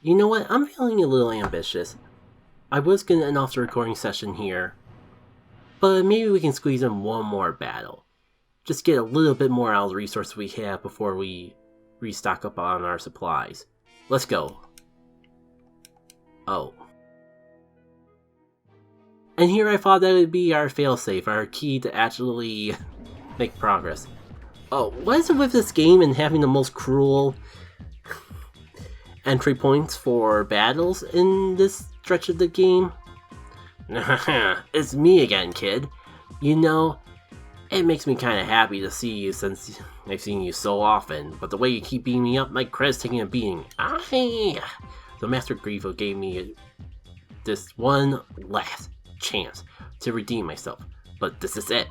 You know what? I'm feeling a little ambitious. I was gonna end off the recording session here, but maybe we can squeeze in one more battle. Just get a little bit more out of the resources we have before we restock up on our supplies. Let's go. Oh. And here I thought that would be our failsafe, our key to actually make progress. Oh, what is it with this game and having the most cruel entry points for battles in this stretch of the game? It's me again, kid. You know, it makes me kinda happy to see you since I've seen you so often, but the way you keep beating me up, my credit's taking a beating. The Master Grievo gave me this one last chance to redeem myself, but this is it.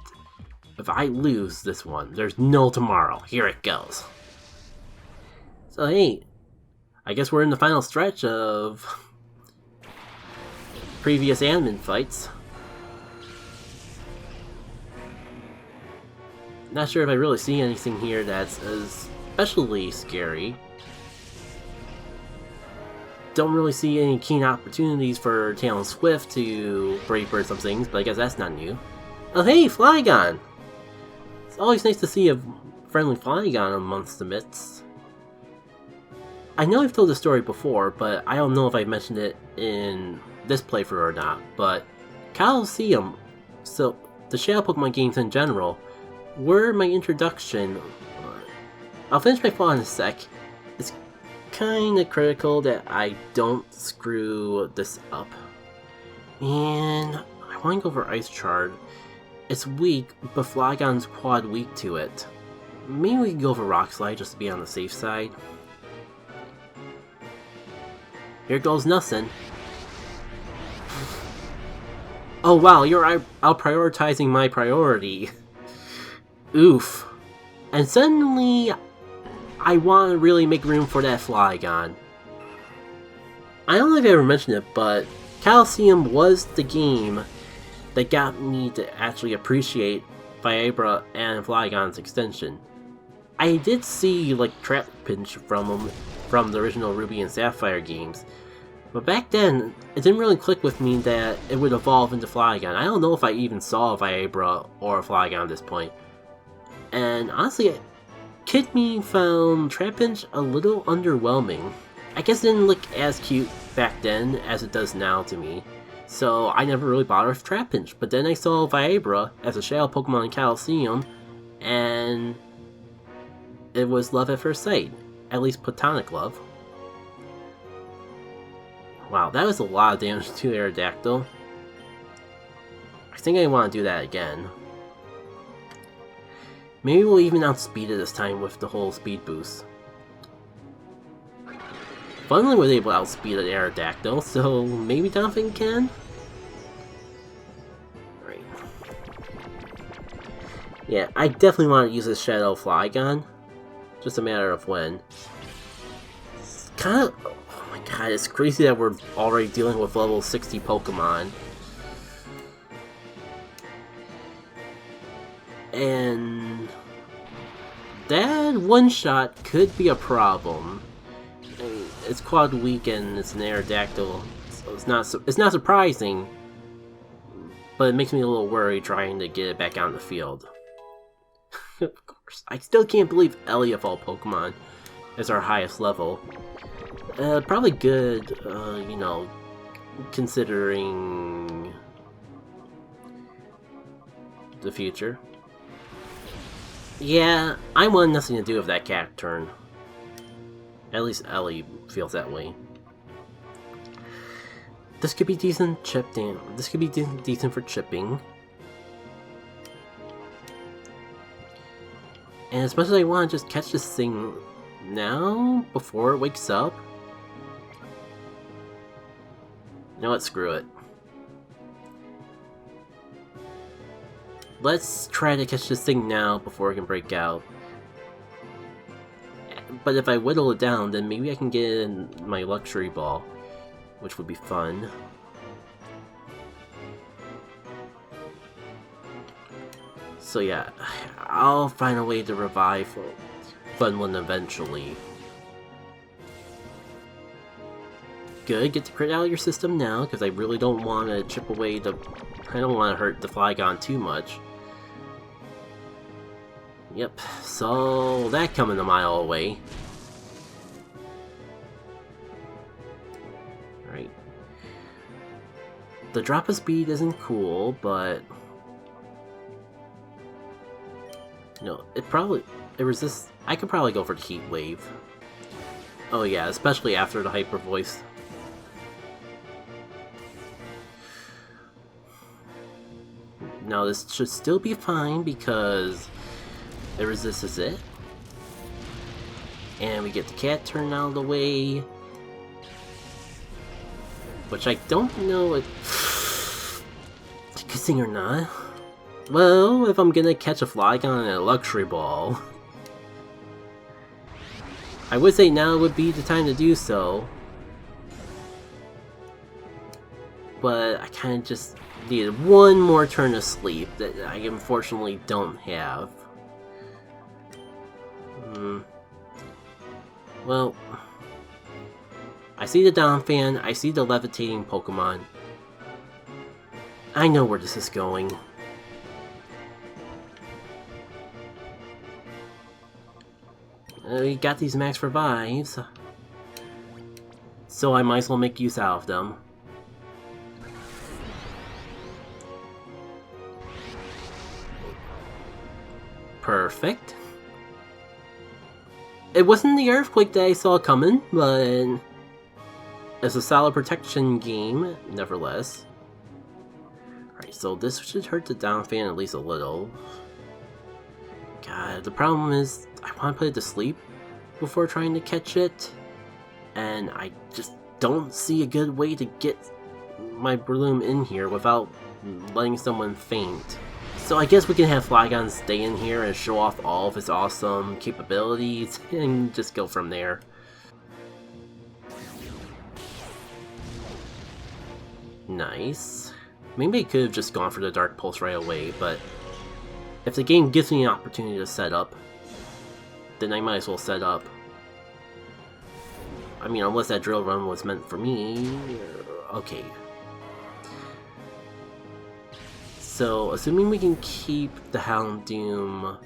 If I lose this one, there's no tomorrow. Here it goes. So hey, I guess we're in the final stretch of previous admin fights. Not sure if I really see anything here that's especially scary. Don't really see any keen opportunities for Talon Swift to Brave Bird some things, but I guess that's not new. Oh hey, Flygon! It's always nice to see a friendly Flygon amongst the midst. I know I've told this story before, but I don't know if I mentioned it in this playthrough or not, but Coliseum, so the Shadow Pokemon games in general, were my introduction. I'll finish my thought in a sec. It's kinda critical that I don't screw this up. And I want to go for Ice Shard. It's weak, but Flygon's quad weak to it. Maybe we can go for Rock Slide just to be on the safe side. Here goes nothing. Oh wow, you're out prioritizing my priority. Oof. And suddenly, I want to really make room for that Flygon. I don't know if I ever mentioned it, but Coliseum was the game that got me to actually appreciate Viabra and Flygon's extension. I did see like Trapinch from them from the original Ruby and Sapphire games, but back then it didn't really click with me that it would evolve into Flygon. I don't know if I even saw Viabra or Flygon at this point. And honestly, Kid Me found Trapinch a little underwhelming. I guess it didn't look as cute back then as it does now to me, so I never really bothered with Trapinch. But then I saw Viabra as a Shadow Pokemon in Coliseum, and it was love at first sight. At least platonic love. Wow, that was a lot of damage to Aerodactyl. I think I want to do that again. Maybe we'll even outspeed it this time with the whole speed boost. Funnily was able to outspeed an Aerodactyl, so maybe Donphin can? Right. Yeah, I definitely want to use this Shadow Flygon. Just a matter of when. It's kind of... oh my god, it's crazy that we're already dealing with level 60 Pokemon. And that one-shot could be a problem. I mean, it's quad weak and it's an Aerodactyl, so it's not surprising, but it makes me a little worried trying to get it back out in the field. Of course, I still can't believe Ellie of all Pokemon is our highest level. Probably good, you know, considering the future. Yeah, I want nothing to do with that cat turn. At least Ellie feels that way. This could be decent chipping. This could be decent for chipping. And as much as I want to just catch this thing now, before it wakes up. You know what, screw it. Let's try to catch this thing now before it can break out. But if I whittle it down, then maybe I can get in my luxury ball, which would be fun. So yeah, I'll find a way to revive Funland eventually. Good, get the crit out of your system now, because I really don't want to chip away the... I don't want to hurt the Flygon too much. Yep, so that coming a mile away. Alright. The drop of speed isn't cool, but... No, it resists... I could probably go for the Heat Wave. Oh yeah, especially after the Hyper Voice. Now this should still be fine because it resists it. And we get the cat turn out of the way. Which I don't know if it's a good thing or not. Well, if I'm gonna catch a Flygon in a Luxury Ball, I would say now would be the time to do so. But I kinda just needed one more turn of sleep that I unfortunately don't have. Well, I see the Donphan, I see the levitating Pokemon. I know where this is going. We got these max revives, so I might as well make use out of them. Perfect. It wasn't the earthquake that I saw coming, but it's a solid protection game, nevertheless. Alright, so this should hurt the Donphan at least a little. God, the problem is, I want to put it to sleep before trying to catch it, and I just don't see a good way to get my Breloom in here without letting someone faint. So I guess we can have Flygon stay in here and show off all of its awesome capabilities, and just go from there. Nice. Maybe I could have just gone for the Dark Pulse right away, but if the game gives me an opportunity to set up, then I might as well set up. I mean, unless that drill run was meant for me. Okay. So, assuming we can keep the Houndoom...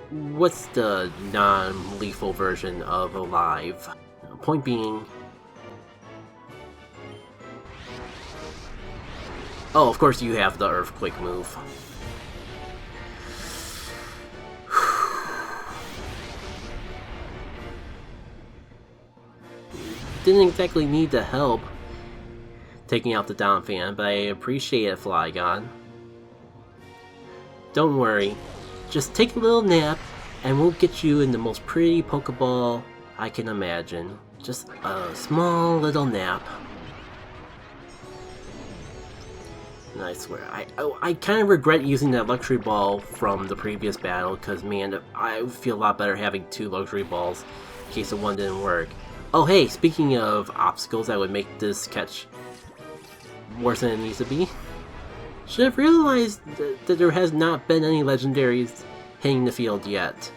What's the non-lethal version of Alive? Point being... Oh, of course you have the Earthquake move. Didn't exactly need the help taking out the Donphan, but I appreciate it, Flygon. Don't worry, just take a little nap and we'll get you in the most pretty Pokeball I can imagine. Just a small little nap. And I swear, I kind of regret using that Luxury Ball from the previous battle, because man, I would feel a lot better having 2 Luxury Balls in case the one didn't work. Oh hey, speaking of obstacles that would make this catch worse than it needs to be, should have realized that there has not been any legendaries hitting the field yet.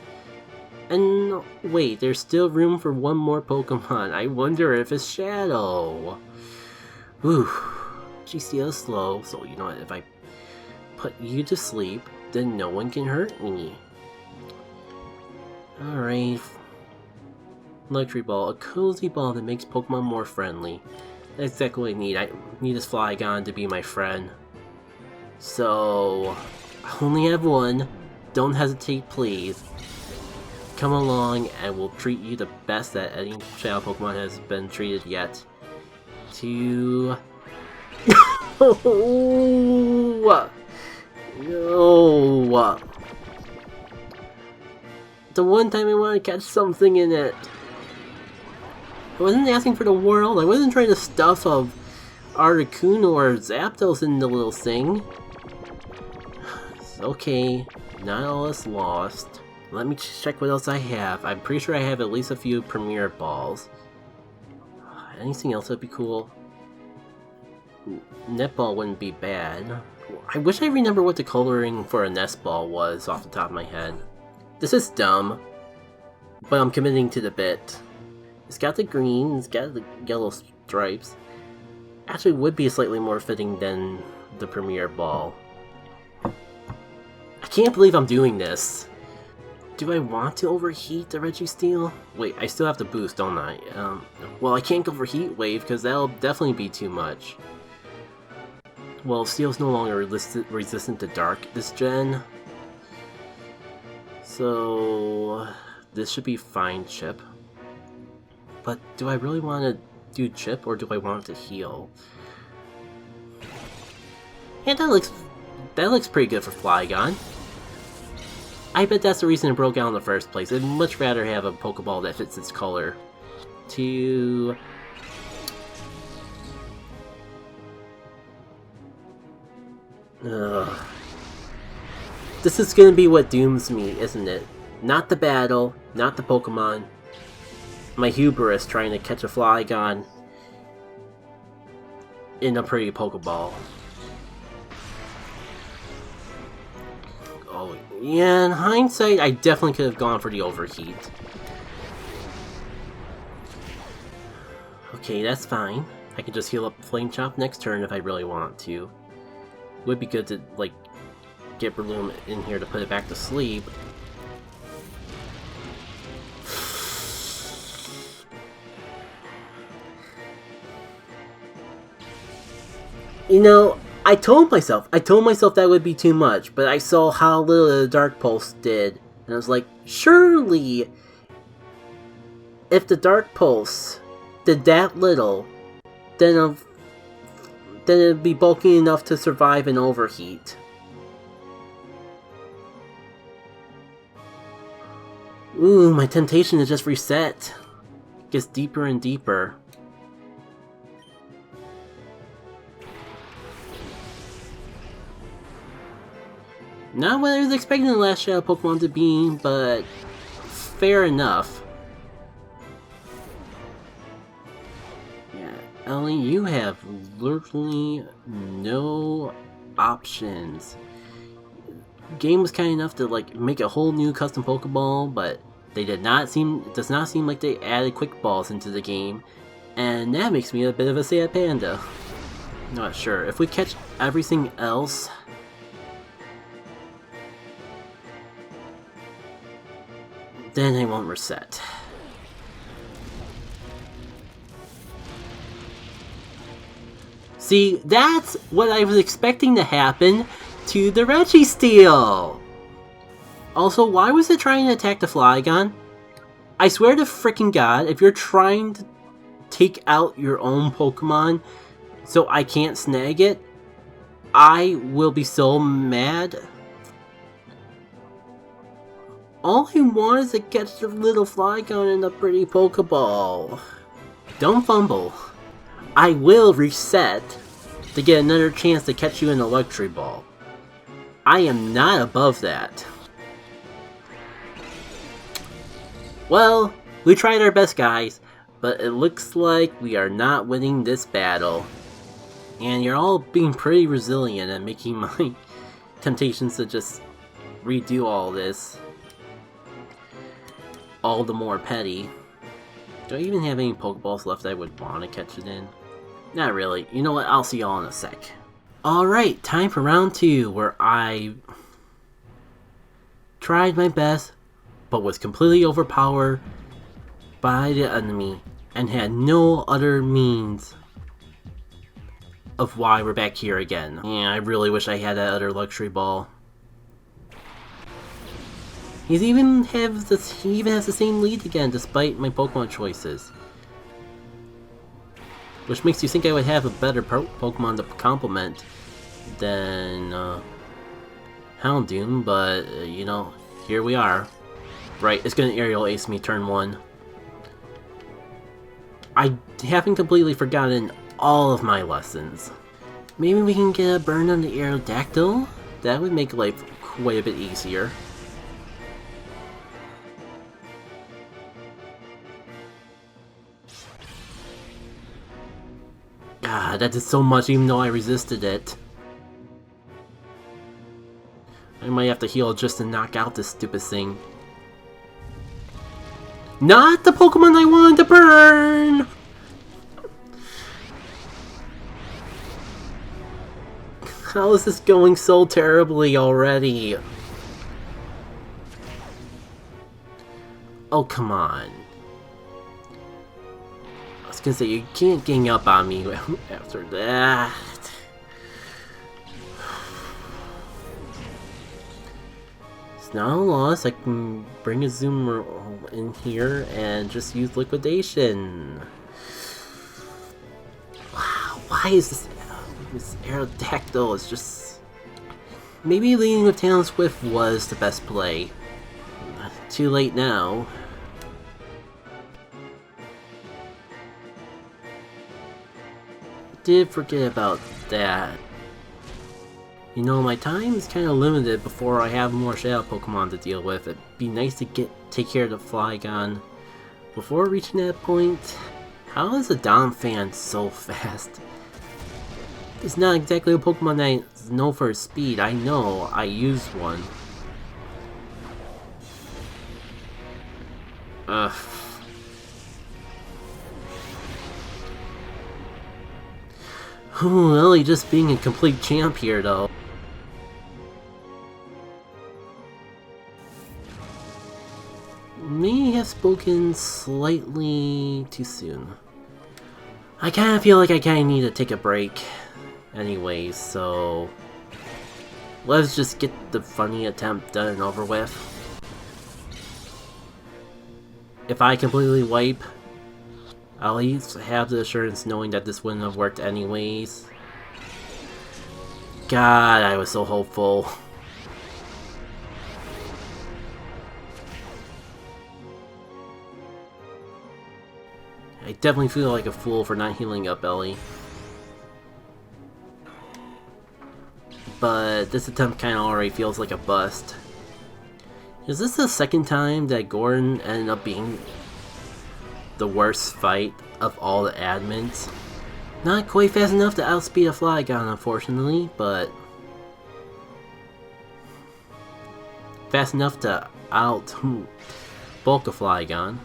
And wait, there's still room for one more Pokemon. I wonder if it's Shadow. Whew. GCL is slow, so you know what, if I put you to sleep, then no one can hurt me. Alright. Luxury Ball, a cozy ball that makes Pokemon more friendly. That's exactly what I need. I need this Flygon to be my friend. So, I only have one. Don't hesitate, please. Come along and we'll treat you the best that any Shadow Pokemon has been treated yet. No! The one time I want to catch something in it. I wasn't asking for the world. I wasn't trying to stuff a Articuno or Zapdos in the little thing. It's okay. Not all is lost. Let me check what else I have. I'm pretty sure I have at least a few Premier Balls. Anything else that'd be cool? Netball wouldn't be bad. I wish I remember what the coloring for a Nest Ball was off the top of my head. This is dumb, but I'm committing to the bit. It's got the green, it's got the yellow stripes. Actually would be slightly more fitting than the Premier Ball. I can't believe I'm doing this. Do I want to overheat the Registeel? Wait, I still have to boost, don't I? Well, I can't go for Heat Wave because that'll definitely be too much. Well, Steel's no longer resistant to Dark this gen. So this should be fine, Chip. But do I really want to do Chip or do I want to heal? Yeah, that looks pretty good for Flygon. I bet that's the reason it broke out in the first place. I'd much rather have a Pokeball that fits its color. This is gonna be what dooms me, isn't it? Not the battle, not the Pokemon. My hubris trying to catch a Flygon in a pretty Pokeball. Oh, yeah, in hindsight, I definitely could have gone for the overheat. Okay, that's fine. I can just heal up Flame Chop next turn if I really want to. Would be good to, like, get Breloom in here to put it back to sleep. You know, I told myself that would be too much, but I saw how little the Dark Pulse did, and I was like, surely, if the Dark Pulse did that little, then it'd be bulky enough to survive an overheat. Ooh, my temptation to just reset gets deeper and deeper. Not what I was expecting the last Shadow Pokemon to be, but fair enough. Yeah, Ellie, you have literally no options. Game was kind enough to like make a whole new custom Pokeball, but it does not seem like they added quick balls into the game, and that makes me a bit of a sad panda. Not sure if we catch everything else. Then I won't reset. See, that's what I was expecting to happen to the Registeel! Also, why was it trying to attack the Flygon? I swear to frickin' God, if you're trying to take out your own Pokemon so I can't snag it, I will be so mad. All I want is to catch the little Flygon in a pretty Pokeball. Don't fumble. I will reset to get another chance to catch you in a Luxury Ball. I am not above that. Well, we tried our best, guys, but it looks like we are not winning this battle. And you're all being pretty resilient and making my temptations to just redo all this all the more petty. Do I even have any Pokeballs left I would want to catch it in? Not really. You know what? I'll see y'all in a sec. Alright, time for round 2, where I tried my best, but was completely overpowered by the enemy, and had no other means of why we're back here again. Yeah, I really wish I had that other Luxury Ball. He even has the same lead again, despite my Pokemon choices. Which makes you think I would have a better Pokemon to complement than Houndoom, but you know, here we are. Right, it's gonna Aerial Ace me turn 1. I haven't completely forgotten all of my lessons. Maybe we can get a burn on the Aerodactyl? That would make life quite a bit easier. God, that did so much even though I resisted it. I might have to heal just to knock out this stupid thing. Not the Pokemon I wanted to burn! How is this going so terribly already? Oh, come on. I was gonna say, you can't gang up on me after that. It's not a loss. I can bring a Zoomer in here and just use Liquidation. Wow, why is this Aerodactyl is just... Maybe leading with Talon Swift was the best play. Too late now. Did forget about that. You know, my time is kind of limited before I have more Shadow Pokemon to deal with. It'd be nice to take care of the Flygon before reaching that point. How is a Donphan so fast? It's not exactly a Pokemon that I know for speed. I know, I used one. Ugh. Ooh, Ellie just being a complete champ here, though. May have spoken slightly too soon. I kind of feel like I kind of need to take a break anyways, so let's just get the funny attempt done and over with. If I completely wipe, I'll at least have the assurance knowing that this wouldn't have worked anyways. God, I was so hopeful. I definitely feel like a fool for not healing up Ellie. But this attempt kind of already feels like a bust. Is this the second time that Gordon ended up being the worst fight of all the admins? Not quite fast enough to outspeed a Flygon, unfortunately, but fast enough to bulk a Flygon.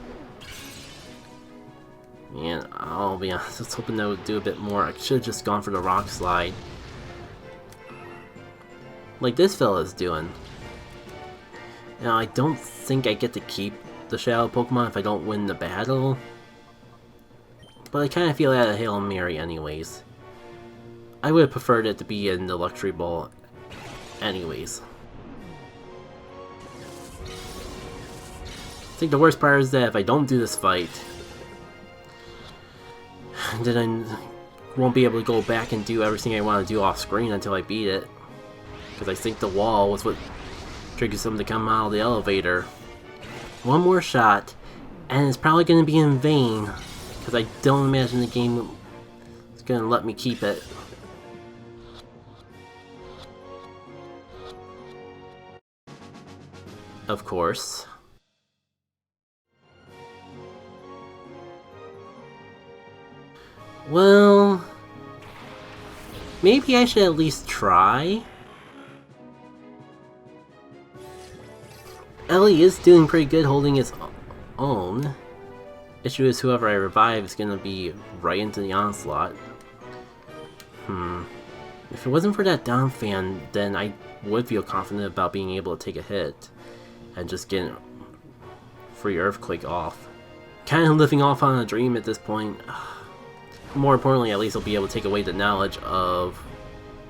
And I'll be honest, I was hoping that would do a bit more. I should have just gone for the Rock Slide, like this fella's doing. Now, I don't think I get to keep the Shadow Pokemon if I don't win the battle, but I kind of feel that a Hail Mary anyways. I would have preferred it to be in the Luxury Bowl anyways. I think the worst part is that if I don't do this fight, then I won't be able to go back and do everything I want to do off screen until I beat it. Because I think the wall was what triggers them to come out of the elevator. One more shot, and it's probably going to be in vain, because I don't imagine the game is going to let me keep it. Of course. Well, maybe I should at least try. Ellie is doing pretty good holding its own. Issue is whoever I revive is gonna be right into the onslaught. If it wasn't for that Donphan, then I would feel confident about being able to take a hit and just get free Earthquake off. Kind of living off on a dream at this point. More importantly, at least I'll be able to take away the knowledge of...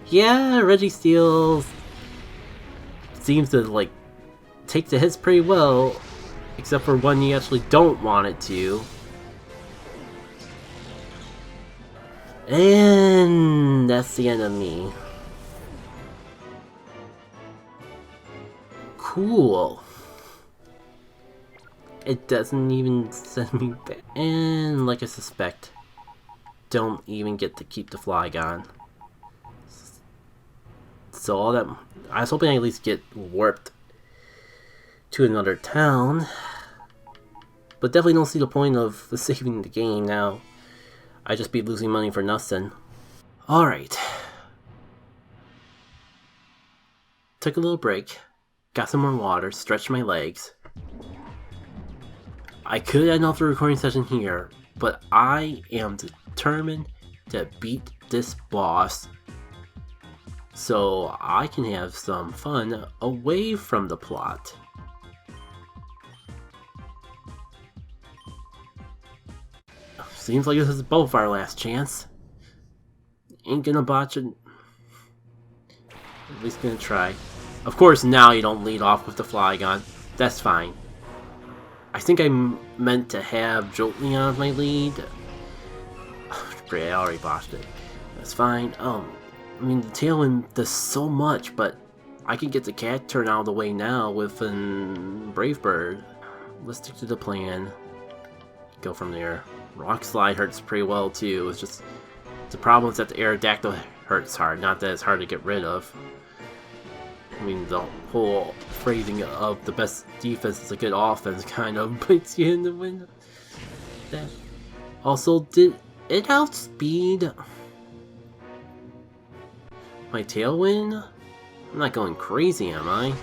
Yeah, Registeel seems to, like, take the hits pretty well, except for when you actually don't want it to. And that's the end of me. Cool. It doesn't even send me back. And like I suspect, don't even get to keep the Flygon. So all that, I was hoping I at least get warped to another town, but definitely don't see the point of saving the game now. I'd just be losing money for nothing. Alright. Took a little break, got some more water, stretched my legs. I could end off the recording session here, but I am determined to beat this boss so I can have some fun away from the plot. Seems like this is both our last chance. Ain't gonna botch it. At least gonna try. Of course, now you don't lead off with the Flygon. That's fine. I think I meant to have Jolteon on my lead. Great, I already botched it. That's fine. I mean, the Tailwind does so much, but I can get the cat turn out of the way now with an Brave Bird. Let's stick to the plan. Go from there. Rock Slide hurts pretty well too. It's just the problem is that the Aerodactyl hurts hard, not that it's hard to get rid of. I mean, the whole phrasing of the best defense is a good offense kind of puts you in the window. That also, did it outspeed my Tailwind? I'm not going crazy, am I?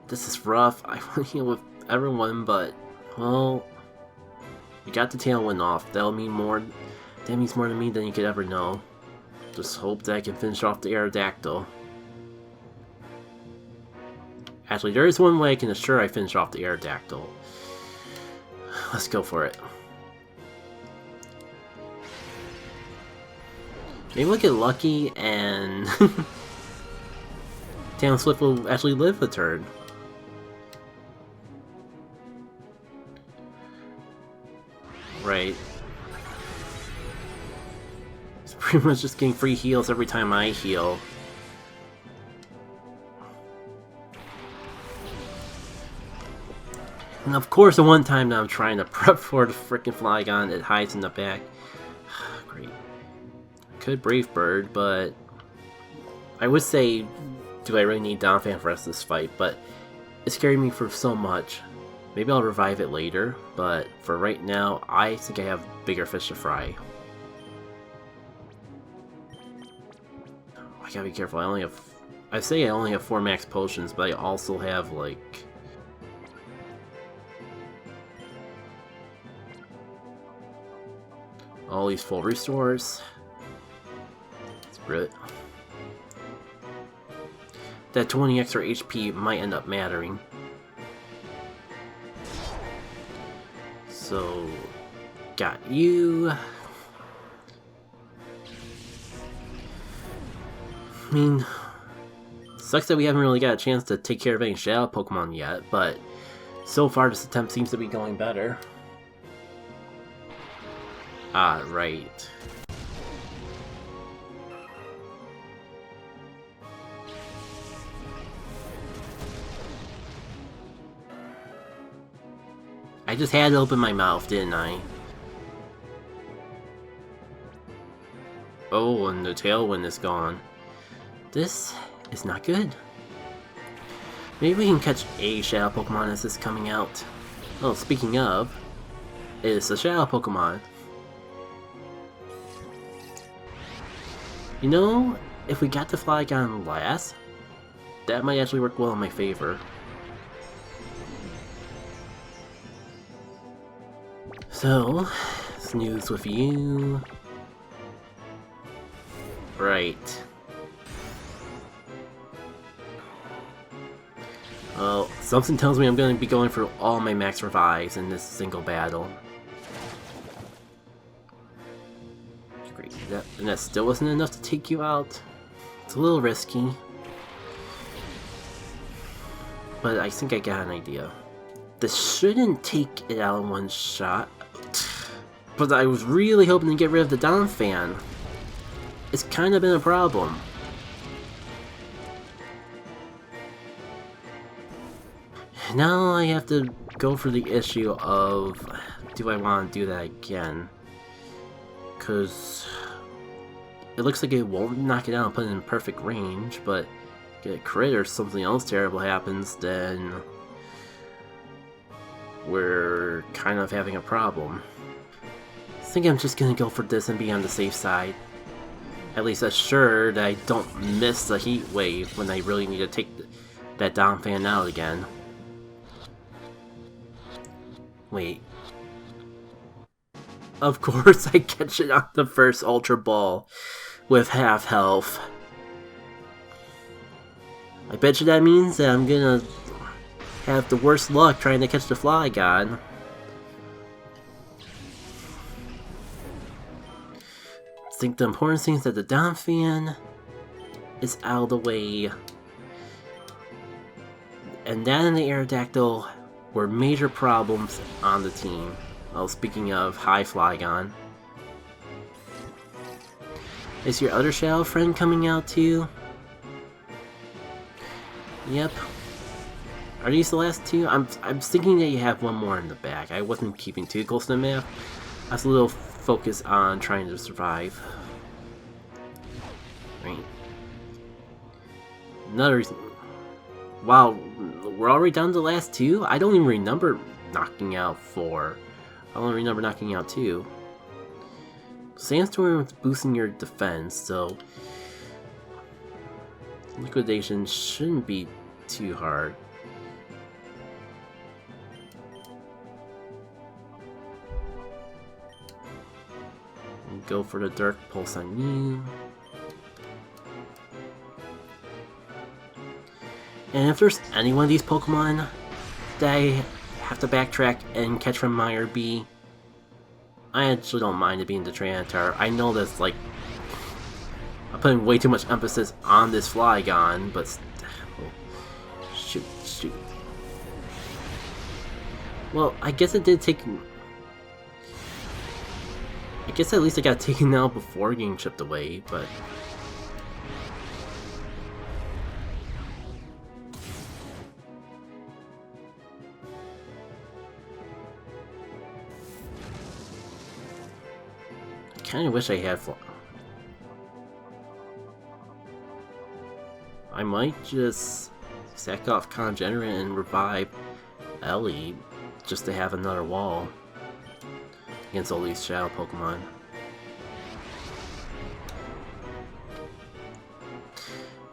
This is rough. I want to heal with everyone, but, well, we got the Tailwind off. That'll mean more. That means more to me than you could ever know. Just hope that I can finish off the Aerodactyl. Actually, there is one way I can assure I finish off the Aerodactyl. Let's go for it. Maybe we'll get lucky and Tailwind Swift will actually live a turn. Right. It's pretty much just getting free heals every time I heal. And of course, the one time that I'm trying to prep for the frickin' Flygon, it hides in the back. Great. Could Brave Bird, but I would say, do I really need Donphan for the rest of this fight? But it scared me for so much. Maybe I'll revive it later, but for right now, I think I have bigger fish to fry. I gotta be careful. I say I only have 4 max potions, but I also have like all these full restores. Let's brew it. That 20 extra HP might end up mattering. So, got you. I mean, sucks that we haven't really got a chance to take care of any Shadow Pokemon yet, but so far this attempt seems to be going better. Ah, right. I just had to open my mouth, didn't I? Oh, and the Tailwind is gone. This is not good. Maybe we can catch a Shadow Pokemon as this is coming out. Oh, speaking of, it's a Shadow Pokemon. You know, if we got the Flygon last, that might actually work well in my favor. So, snooze with you. Right. Well, something tells me I'm going to be going for all my max revives in this single battle. Great. And that still wasn't enough to take you out. It's a little risky. But I think I got an idea. This shouldn't take it out in one shot. But I was really hoping to get rid of the Donphan. It's kind of been a problem. Now I have to go for the issue of, do I want to do that again? Because it looks like it won't knock it out and put it in perfect range, but get a crit or something else terrible happens, then we're kind of having a problem. think I'm just gonna go for this and be on the safe side. At least assure that I don't miss the heat wave when I really need to take that down fan out again. Wait. Of course I catch it on the first Ultra Ball with half health. I bet you that means that I'm gonna have the worst luck trying to catch the Flygon. I think the important thing is that the down fan is out of the way. And that and the Aerodactyl were major problems on the team. Well, speaking of high Flygon. Is your other Shadow friend coming out too? Yep. Are these the last two? I'm thinking that you have one more in the back. I wasn't keeping too close to the map. I was a little focused on trying to survive. Right. Another reason. Wow, we're already down to the last two? I don't even remember knocking out 4. I only remember knocking out 2. Sandstorm is boosting your defense, so liquidation shouldn't be too hard. Go for the Dark Pulse on you. And if there's any one of these Pokemon that I have to backtrack and catch from my RB, I actually don't mind it being the Tyranitar. I know that's like I'm putting way too much emphasis on this Flygon, but oh, shoot. Well, I guess it did take. I guess at least I got taken out before getting chipped away, but I kinda wish I had I might just sack off Congenerate and revive Ellie just to have another wall against all these Shadow Pokemon.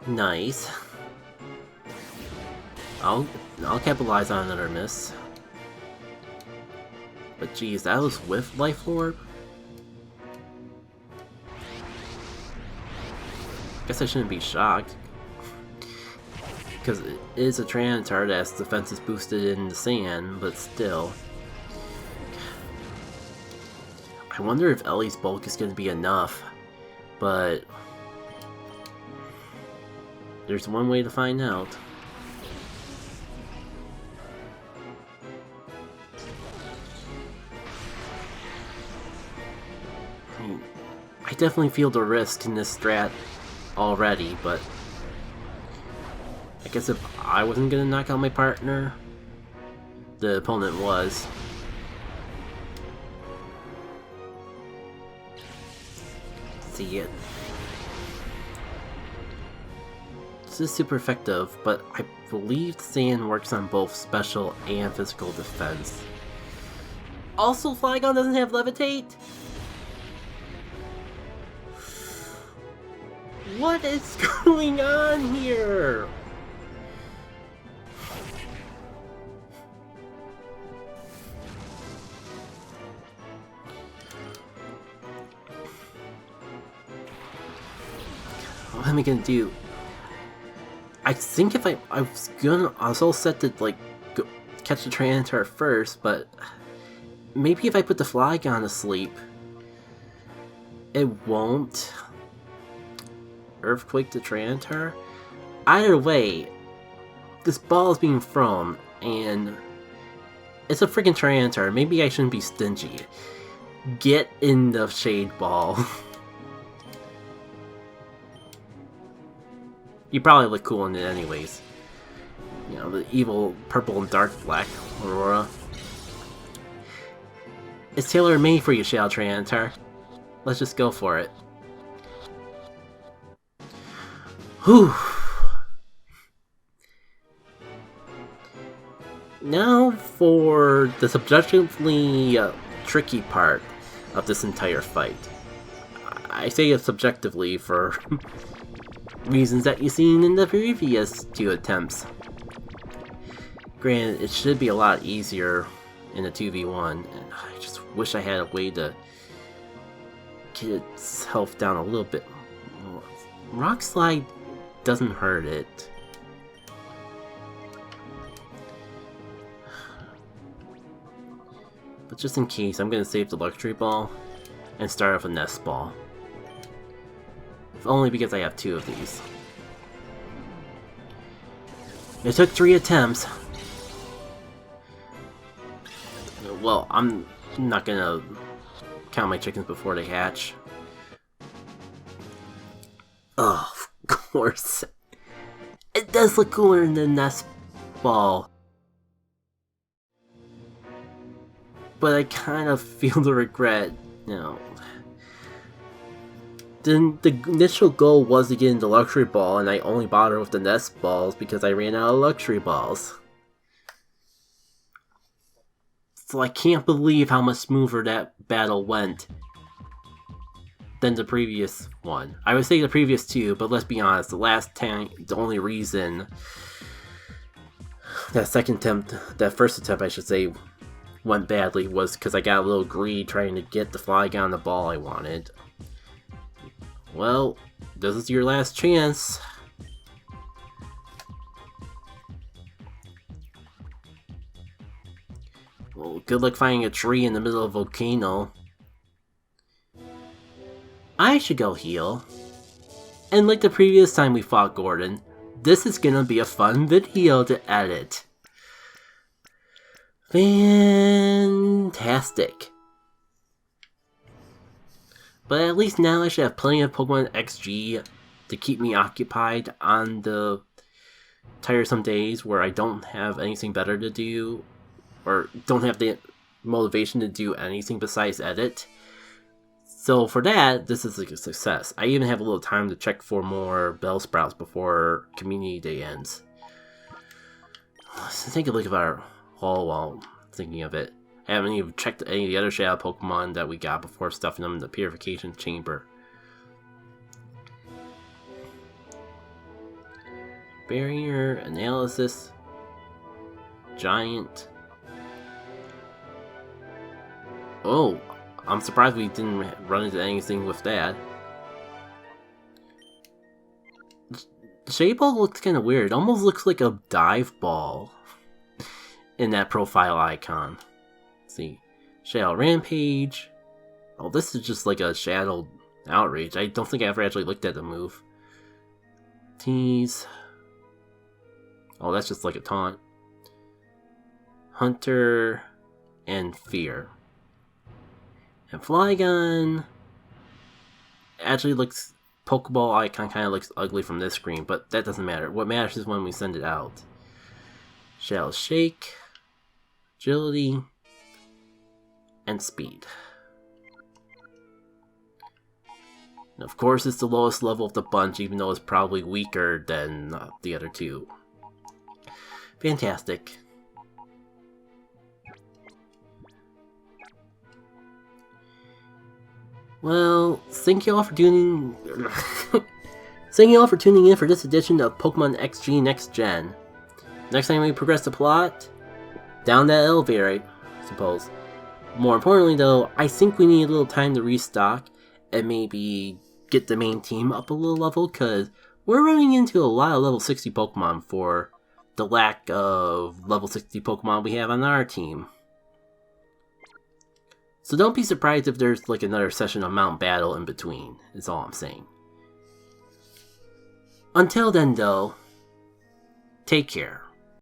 Nice. I'll capitalize on another miss. But geez, that was with Life Orb? Guess I shouldn't be shocked. Because it is a Tyranitar that's defense is boosted in the sand, but still. I wonder if Ellie's bulk is going to be enough, but there's one way to find out. I definitely feel the risk in this strat already, but I guess if I wasn't going to knock out my partner, the opponent was. See it. This is super effective, but I believe Sand works on both special and physical defense. Also, Flygon doesn't have Levitate? What is going on here? What am I gonna do? I think if I was all set to like go catch the Tyranitar first, but maybe if I put the Flygon to sleep, it won't Earthquake the Tyranitar. Either way, this ball is being thrown, and it's a freaking Tyranitar. Maybe I shouldn't be stingy. Get in the Shade Ball. You probably look cool in it anyways. You know, the evil purple and dark black Aurora. It's tailor-made for you, Shadow Tyranitar. Let's just go for it. Whew. Now for the subjectively tricky part. of this entire fight. I say it subjectively for reasons that you've seen in the previous 2 attempts. Granted, it should be a lot easier in a 2v1, and I just wish I had a way to get its health down a little bit more. Rock Slide doesn't hurt it. But just in case, I'm going to save the Luxury Ball and start off a Nest Ball. If only because I have 2 of these. It took 3 attempts. Well, I'm not gonna count my chickens before they hatch. Oh, of course. It does look cooler than the Nest Ball. But I kind of feel the regret, you know. The initial goal was to get into Luxury Ball, and I only bothered with the Nest Balls because I ran out of Luxury Balls. So I can't believe how much smoother that battle went than the previous one. I would say the previous 2, but let's be honest, the only reason that first attempt I should say, went badly was because I got a little greedy trying to get the Flygon the ball I wanted. Well, this is your last chance. Well, good luck finding a tree in the middle of a volcano. I should go heal. And like the previous time we fought Gordon, this is gonna be a fun video to edit. Fantastic. But at least now I should have plenty of Pokémon XG to keep me occupied on the tiresome days where I don't have anything better to do, or don't have the motivation to do anything besides edit. So for that, this is a success. I even have a little time to check for more Bellsprouts before Community Day ends. Let's take a look at our haul while thinking of it. I haven't even checked any of the other Shadow Pokemon that we got before stuffing them in the Purification Chamber. Barrier, Analysis, Giant. Oh, I'm surprised we didn't run into anything with that. The Shade Ball looks kind of weird. It almost looks like a dive ball in that profile icon. Let's see. Shadow Rampage. Oh, this is just like a Shadow Outrage. I don't think I ever actually looked at the move. Tease. Oh, that's just like a taunt. Hunter and Fear. And Flygon actually looks, Pokeball icon kind of looks ugly from this screen, but that doesn't matter. What matters is when we send it out. Shadow Shake, Agility, and Speed. And of course it's the lowest level of the bunch, even though it's probably weaker than the other 2. Fantastic. Well, thank you all for tuning in for this edition of Pokemon XG Next Gen. Next time we progress the plot, down that elevator, I suppose. More importantly though, I think we need a little time to restock and maybe get the main team up a little level, because we're running into a lot of level 60 Pokemon for the lack of level 60 Pokemon we have on our team. So don't be surprised if there's like another session of Mount Battle in between, is all I'm saying. Until then though, take care.